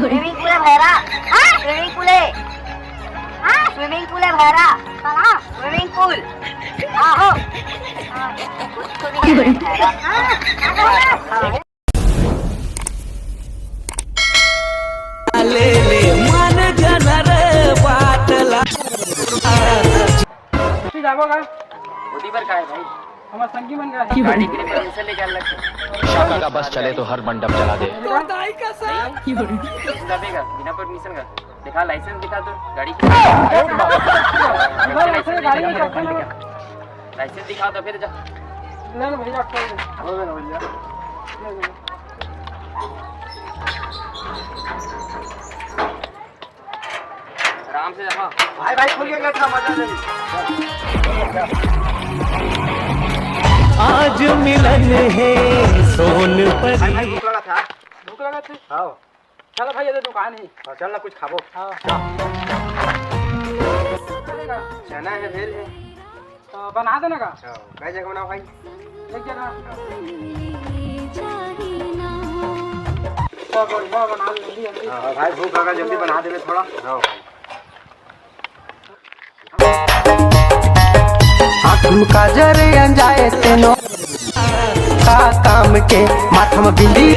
Swimming pool है भैरा। Swimming pool है। स्विमिंग पूल है भैरा। स्विमिंग पूल आहो। ले ले मन जनर बाटला जाबो का उदी पर का है भाई हमार संगी मन का गाड़ी के लिए परमिशन लेके अलग से शाका का बस चले तो हर मंडप जला दे। दबेगा बिना परमिशन का। दिखा लाइसेंस दिखा तो गाड़ी की लाइसेंस दिखाओ तो फिर जा ले लो भैया खोल दे। हो गया भैया। आराम से जा भाई भाई खोल के बैठा मजा ले। आज मिलन है सोन पर भूख लगा था। भूख लगा थी। हाँ चलो भाई ये दुकान है। चल ना कुछ खाबो। हाँ चलेगा। चना है भेल है। तो बना देना का कई जगह बनाओ भाई। एक जगह वो बना जल्दी जल्दी। भाई भूख लगा जल्दी बना दे थोड़ा। तुमका जरे अंजाए तेनो का काम के माथम बिंदी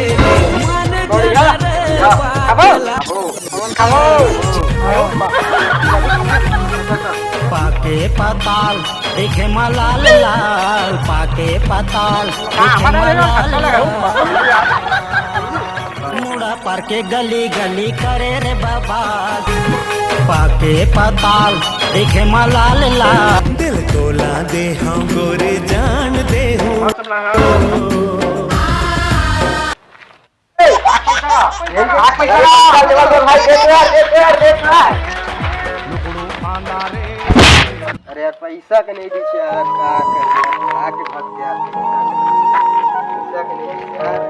पाके पताल देखे मलाल लाल पाके पताल देखे मलाल मुड़ा पर के गली गली करे रे बाबा पाके पताल देखे मलाल लाल दिल तोला दे हम गोरे जान दे हूँ अरे यार पैसा के नहीं दीजिए यार क्या कर आके फंस गया। पैसा के नहीं दीजिए यार।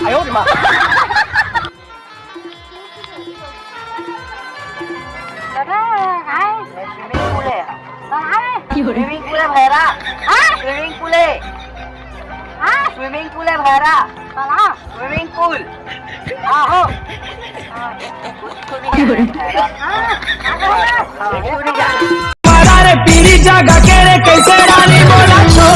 आयो मां स्विमिंग पूल है। स्विमिंग पूल है भैरा। स्विमिंग पूल है। स्विमिंग पूल है भैरा। स्विमिंग पूल आहो। पीरी जगह के रे कैसे रानी बोला छो